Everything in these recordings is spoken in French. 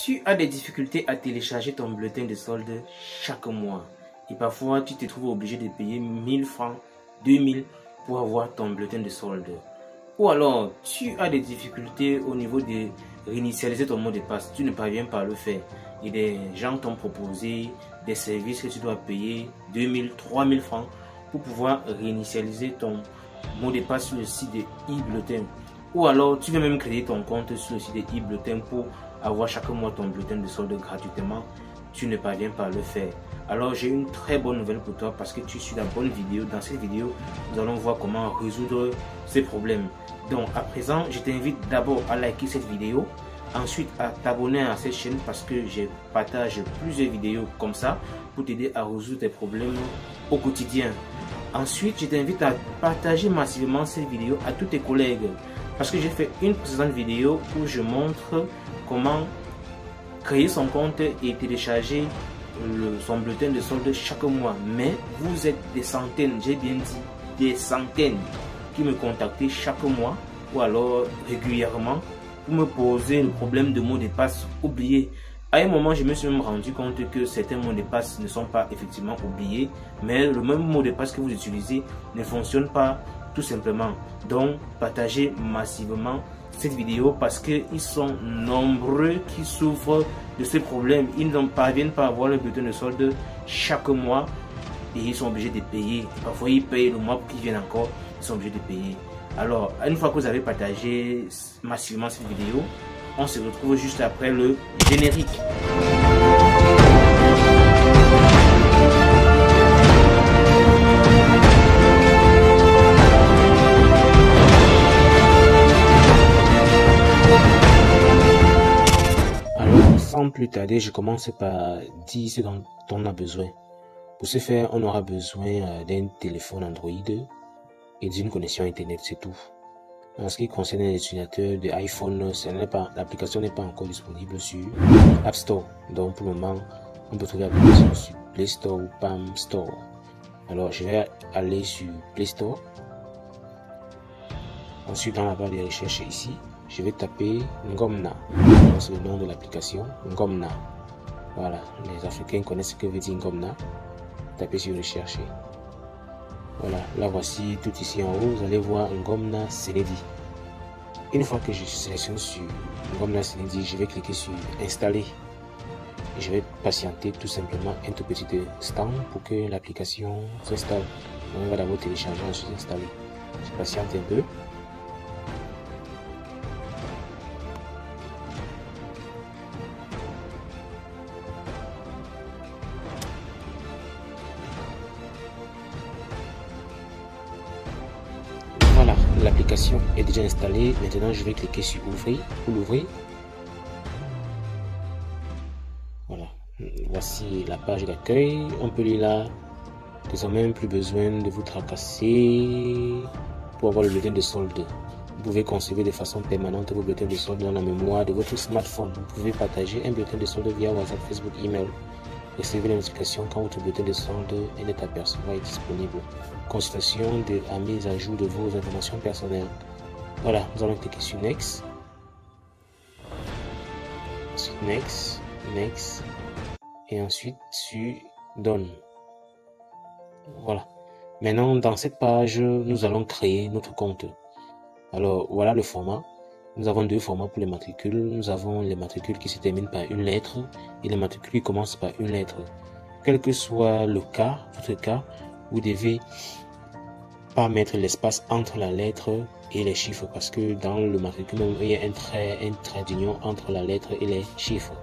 tu as des difficultés à télécharger ton bulletin de solde chaque mois et parfois tu te trouves obligé de payer 1000 francs, 2000 pour avoir ton bulletin de solde. Ou alors tu as des difficultés au niveau de réinitialiser ton mot de passe, tu ne parviens pas à le faire et des gens t'ont proposé des services que tu dois payer 2000, 3000 francs pour pouvoir réinitialiser ton mot de passe sur le site de e-bulletin. Ou alors tu veux même créer ton compte sur le site de e-bulletin pour avoir chaque mois ton bulletin de solde gratuitement, tu ne parviens pas à le faire. Alors j'ai une très bonne nouvelle pour toi parce que tu suis la bonne vidéo. Dans cette vidéo, nous allons voir comment résoudre ces problèmes. Donc à présent, je t'invite d'abord à liker cette vidéo, ensuite à t'abonner à cette chaîne parce que je partage plusieurs vidéos comme ça pour t'aider à résoudre tes problèmes au quotidien. Ensuite, je t'invite à partager massivement cette vidéo à tous tes collègues parce que j'ai fait une précédente vidéo où je montre comment créer son compte et télécharger son bulletin de solde chaque mois. Mais vous êtes des centaines, j'ai bien dit des centaines qui me contactent chaque mois ou alors régulièrement pour me poser le problème de mots de passe oubliés. À un moment, je me suis même rendu compte que certains mots de passe ne sont pas effectivement oubliés, mais le même mot de passe que vous utilisez ne fonctionne pas tout simplement. Donc, partagez massivement cette vidéo parce qu'ils sont nombreux qui souffrent de ce problème. Ils ne parviennent pas à avoir le bulletin de solde chaque mois et ils sont obligés de payer. Parfois, ils payent le mois qui vient encore, ils sont obligés de payer. Alors, une fois que vous avez partagé massivement cette vidéo, on se retrouve juste après le générique. Alors, sans plus tarder, je commence par dire ce dont on a besoin. Pour ce faire, on aura besoin d'un téléphone Android et d'une connexion Internet, c'est tout. En ce qui concerne les utilisateurs de iPhone, l'application n'est pas encore disponible sur App Store. Donc pour le moment, on peut trouver l'application sur Play Store ou Palm Store. Alors je vais aller sur Play Store. Ensuite, dans la barre de recherche ici, je vais taper Ngomna. C'est le nom de l'application, Ngomna. Voilà, les Africains connaissent ce que veut dire Ngomna. Tapez sur rechercher. Voilà, là voici tout ici en haut, vous allez voir Ngomna Senedi. Une fois que je sélectionne sur Ngomna Senedi, je vais cliquer sur installer. Et je vais patienter tout simplement un tout petit instant pour que l'application s'installe. On va d'abord télécharger, ensuite installer. Je patiente un peu. Voilà, l'application est déjà installée. Maintenant, je vais cliquer sur ouvrir pour l'ouvrir. Voilà, voici la page d'accueil. On peut lire là. Désormais, plus besoin de vous tracasser pour avoir le bulletin de solde. Vous pouvez conserver de façon permanente vos bulletins de solde dans la mémoire de votre smartphone. Vous pouvez partager un bulletin de solde via WhatsApp, Facebook, email. Recevez les notifications quand votre bulletin de solde est apercevoir et disponible. Consultation de la mise à jour de vos informations personnelles. Voilà, nous allons cliquer sur Next. Ensuite Next, Next. Et ensuite sur Done. Voilà. Maintenant, dans cette page, nous allons créer notre compte. Alors, voilà le format. Nous avons deux formats pour les matricules. Nous avons les matricules qui se terminent par une lettre et les matricules qui commencent par une lettre. Quel que soit le cas, votre cas, vous devez pas mettre l'espace entre la lettre et les chiffres parce que dans le matricule, il y a un trait d'union entre la lettre et les chiffres.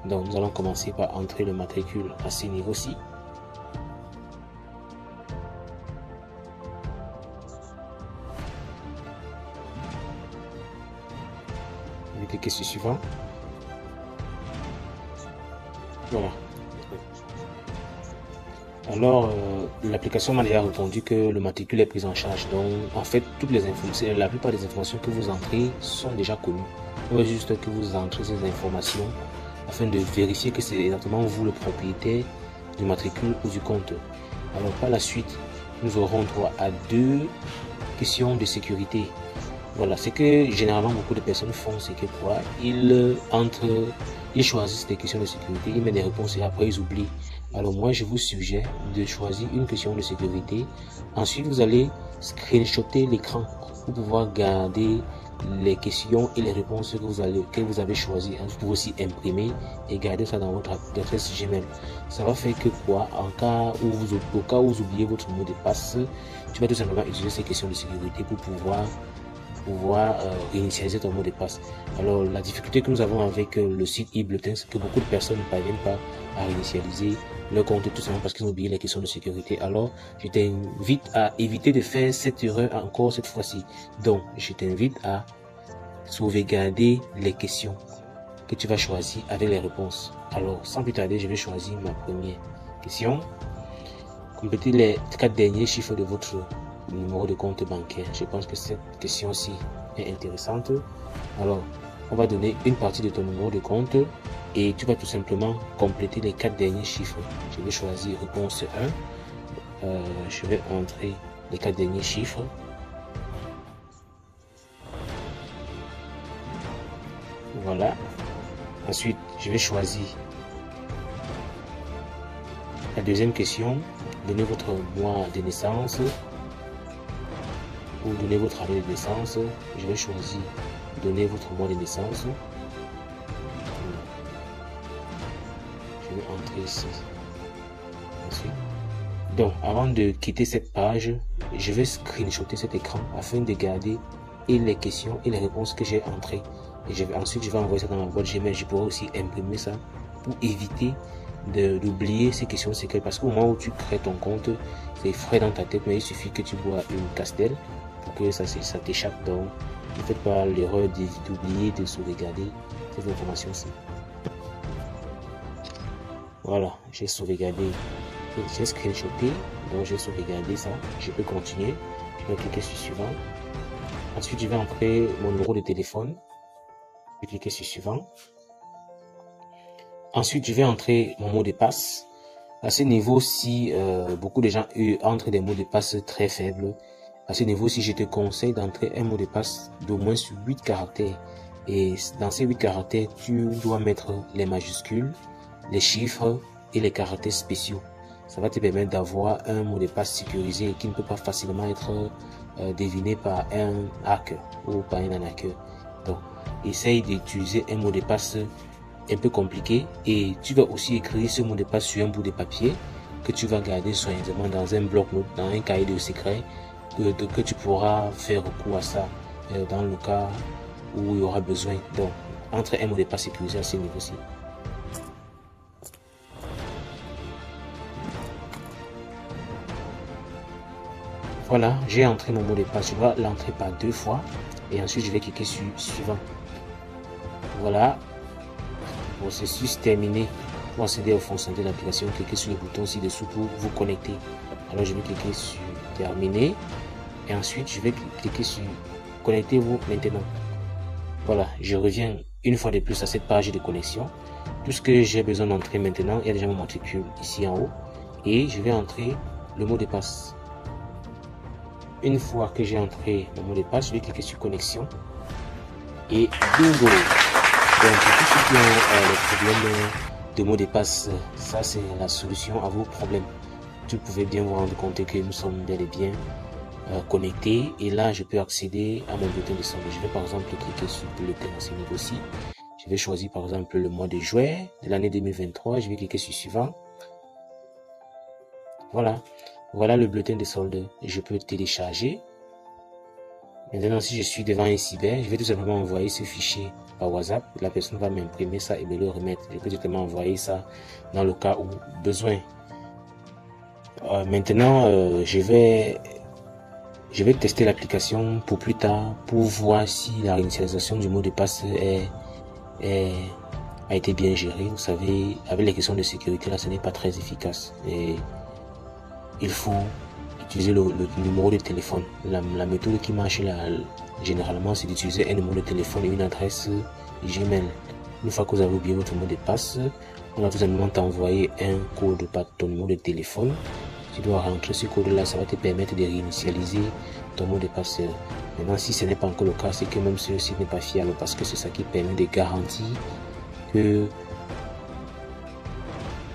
Donc, nous allons commencer par entrer le matricule à ce niveau-ci. Je vais cliquer sur suivant. Voilà. Alors, l'application m'a déjà répondu que le matricule est pris en charge. Donc, en fait, toutes les informations, la plupart des informations que vous entrez sont déjà connues. Il faut juste que vous entrez ces informations afin de vérifier que c'est exactement vous le propriétaire du matricule ou du compte. Alors, par la suite, nous aurons droit à deux questions de sécurité. Voilà, ce que généralement beaucoup de personnes font, c'est que quoi, ils ils choisissent des questions de sécurité, ils mettent des réponses et après ils oublient. Alors moi, je vous suggère de choisir une question de sécurité. Ensuite, vous allez screenshotter l'écran pour pouvoir garder les questions et les réponses que vous avez choisies. Vous pouvez aussi imprimer et garder ça dans votre adresse Gmail. Ça va faire que quoi, au cas où vous oubliez votre mot de passe, tu vas tout simplement utiliser ces questions de sécurité pour pouvoir réinitialiser ton mot de passe. Alors la difficulté que nous avons avec le site e-bulletin, c'est que beaucoup de personnes ne parviennent pas à réinitialiser leur compte tout simplement parce qu'ils ont oublié les questions de sécurité. Alors je t'invite à éviter de faire cette erreur encore cette fois-ci. Donc je t'invite à sauvegarder les questions que tu vas choisir avec les réponses. Alors sans plus tarder, je vais choisir ma première question. Complétez les 4 derniers chiffres de votre numéro de compte bancaire. Je pense que cette question-ci est intéressante. Alors, on va donner une partie de ton numéro de compte et tu vas tout simplement compléter les 4 derniers chiffres. Je vais choisir réponse 1. Je vais entrer les 4 derniers chiffres. Voilà. Ensuite, je vais choisir la deuxième question. Donnez votre mois de naissance. Pour donner votre année de naissance, je vais choisir donner votre mois de naissance. Je vais entrer ici. Ensuite, donc avant de quitter cette page, je vais screenshotter cet écran afin de garder et les questions et les réponses que j'ai entrées. Et ensuite je vais envoyer ça dans ma boîte Gmail. Je pourrai aussi imprimer ça pour éviter d'oublier ces questions secrètes, parce qu'au moment où tu crées ton compte, c'est frais dans ta tête, mais il suffit que tu bois une castelle pour que ça t'échappe. Donc ne faites pas l'erreur d'oublier de sauvegarder ces informations-ci. Voilà, j'ai sauvegardé, j'ai screenshoté, donc j'ai sauvegardé ça. Je peux continuer, je vais cliquer sur suivant. Ensuite je vais entrer mon numéro de téléphone, je vais cliquer sur suivant. Ensuite je vais entrer mon mot de passe. À ce niveau-ci, beaucoup de gens entrent des mots de passe très faibles. À ce niveau-ci, je te conseille d'entrer un mot de passe d'au moins sur 8 caractères. Et dans ces 8 caractères, tu dois mettre les majuscules, les chiffres et les caractères spéciaux. Ça va te permettre d'avoir un mot de passe sécurisé et qui ne peut pas facilement être deviné par un hacker ou par un arnaqueur. Donc, essaye d'utiliser un mot de passe un peu compliqué et tu vas aussi écrire ce mot de passe sur un bout de papier que tu vas garder soigneusement dans un bloc-notes, dans un cahier de secret que tu pourras faire recours à ça dans le cas où il y aura besoin. Donc, entre un mot de passe sécurisé à ce niveau-ci. Voilà, j'ai entré mon mot de passe. Je dois l'entrer par 2 fois et ensuite je vais cliquer sur suivant. Voilà, processus terminé. Pour accéder aux fonctionnalités de l'application, cliquez sur le bouton ci-dessous pour vous connecter. Alors je vais cliquer sur terminer et ensuite je vais cliquer sur connectez-vous maintenant. Voilà, je reviens une fois de plus à cette page de connexion. Tout ce que j'ai besoin d'entrer maintenant, il y a déjà mon matricule ici en haut et je vais entrer le mot de passe. Une fois que j'ai entré le mot de passe, je vais cliquer sur connexion et bingo. Donc pour tous ceux qui ont les problèmes de mots de passe, ça c'est la solution à vos problèmes. Tu pouvais bien vous rendre compte que nous sommes bel et bien connectés et là je peux accéder à mon bulletin de solde. Je vais par exemple cliquer sur bulletin à ce niveau-ci. Je vais choisir par exemple le mois de juin de l'année 2023. Je vais cliquer sur suivant. Voilà. Voilà le bulletin de solde. Je peux télécharger. Maintenant, si je suis devant un cyber, je vais tout simplement envoyer ce fichier par WhatsApp. La personne va m'imprimer ça et me le remettre. Je peux directement envoyer ça dans le cas où besoin. Maintenant, je vais tester l'application pour plus tard pour voir si la réinitialisation du mot de passe a été bien gérée. Vous savez, avec les questions de sécurité, là, ce n'est pas très efficace. Et il faut utiliser le numéro de téléphone. La méthode qui marche là, généralement, c'est d'utiliser un numéro de téléphone et une adresse Gmail. Une fois que vous avez oublié votre mot de passe, on va tout simplement t'envoyer un code par ton numéro de téléphone. Tu dois rentrer ce code-là, ça va te permettre de réinitialiser ton mot de passe. Maintenant, si ce n'est pas encore le cas, c'est que même celui-ci n'est pas fiable parce que c'est ça qui permet de garantir que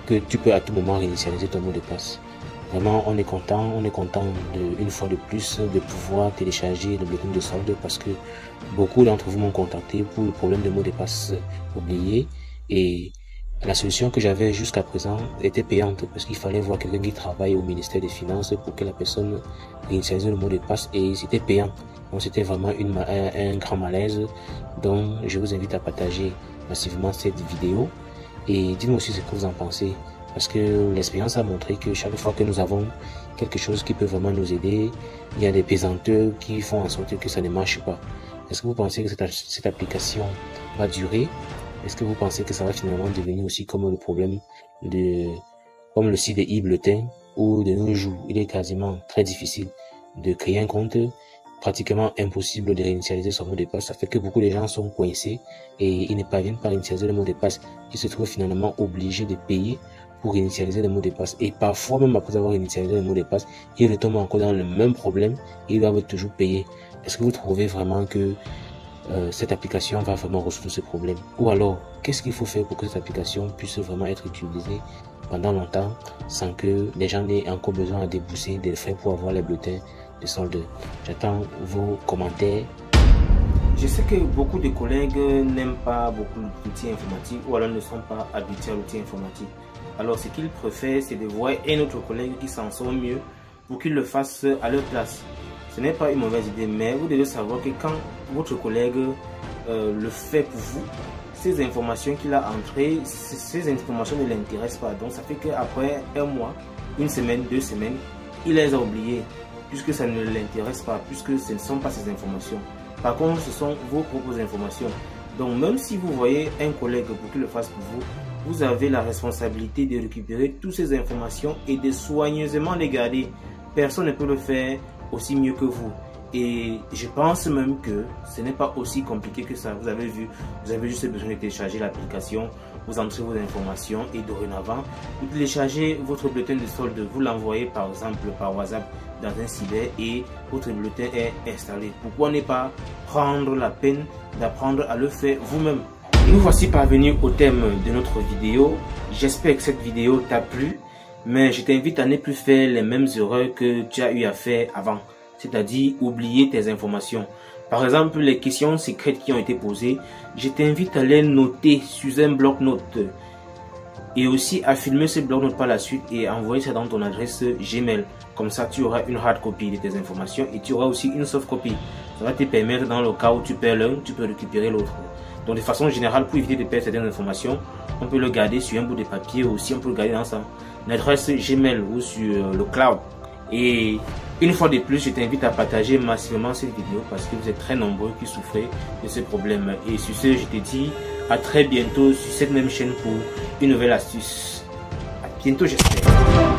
que tu peux à tout moment réinitialiser ton mot de passe. Vraiment, on est content une fois de plus de pouvoir télécharger le bulletin de solde parce que beaucoup d'entre vous m'ont contacté pour le problème de mot de passe oublié et la solution que j'avais jusqu'à présent était payante parce qu'il fallait voir quelqu'un qui travaille au ministère des Finances pour que la personne réinitialise le mot de passe et c'était payant. Donc c'était vraiment un grand malaise. Donc je vous invite à partager massivement cette vidéo et dites-moi aussi ce que vous en pensez. Parce que l'expérience a montré que chaque fois que nous avons quelque chose qui peut vraiment nous aider, il y a des pesanteurs qui font en sorte que ça ne marche pas. Est-ce que vous pensez que cette application va durer? Est-ce que vous pensez que ça va finalement devenir aussi comme le problème comme le site de e-bulletin où de nos jours, il est quasiment très difficile de créer un compte, pratiquement impossible de réinitialiser son mot de passe. Ça fait que beaucoup de gens sont coincés et ils ne parviennent pas à réinitialiser le mot de passe. Ils se trouvent finalement obligés de payer pour initialiser le mot de passe. Et parfois, même après avoir initialisé le mot de passe, ils retombent encore dans le même problème et ils doivent toujours payer. Est-ce que vous trouvez vraiment que cette application va vraiment résoudre ce problème? Ou alors, qu'est-ce qu'il faut faire pour que cette application puisse vraiment être utilisée pendant longtemps sans que les gens n'aient encore besoin de débourser des frais pour avoir les bulletins de solde? J'attends vos commentaires. Je sais que beaucoup de collègues n'aiment pas beaucoup l'outil informatique ou alors ne sont pas habitués à l'outil informatique. Alors ce qu'ils préfèrent, c'est de voir un autre collègue qui s'en sort mieux pour qu'il le fasse à leur place. Ce n'est pas une mauvaise idée, mais vous devez savoir que quand votre collègue le fait pour vous, ces informations qu'il a entrées, ces informations ne l'intéressent pas. Donc ça fait qu'après un mois, une semaine, 2 semaines, il les a oubliées, puisque ça ne l'intéresse pas, puisque ce ne sont pas ces informations. Par contre, ce sont vos propres informations. Donc même si vous voyez un collègue pour qu'il le fasse pour vous, vous avez la responsabilité de récupérer toutes ces informations et de soigneusement les garder. Personne ne peut le faire aussi mieux que vous. Et je pense même que ce n'est pas aussi compliqué que ça. Vous avez juste besoin de télécharger l'application, vous entrez vos informations et dorénavant, vous téléchargez votre bulletin de solde, vous l'envoyez par exemple par WhatsApp dans un cyber et votre bulletin est installé. Pourquoi ne pas prendre la peine d'apprendre à le faire vous-même? Nous voici parvenus au thème de notre vidéo. J'espère que cette vidéo t'a plu, mais je t'invite à ne plus faire les mêmes erreurs que tu as eu à faire avant, c'est-à-dire oublier tes informations. Par exemple, les questions secrètes qui ont été posées, je t'invite à les noter sur un bloc-notes et aussi à filmer ce bloc-notes par la suite et envoyer ça dans ton adresse Gmail. Comme ça, tu auras une hard copy de tes informations et tu auras aussi une soft copy. Ça va te permettre, dans le cas où tu perds l'un, tu peux récupérer l'autre. Donc de façon générale, pour éviter de perdre certaines informations, on peut le garder sur un bout de papier ou aussi on peut le garder dans son adresse Gmail ou sur le cloud. Et une fois de plus, je t'invite à partager massivement cette vidéo parce que vous êtes très nombreux qui souffrez de ce problème. Et sur ce, je te dis à très bientôt sur cette même chaîne pour une nouvelle astuce. À bientôt, j'espère.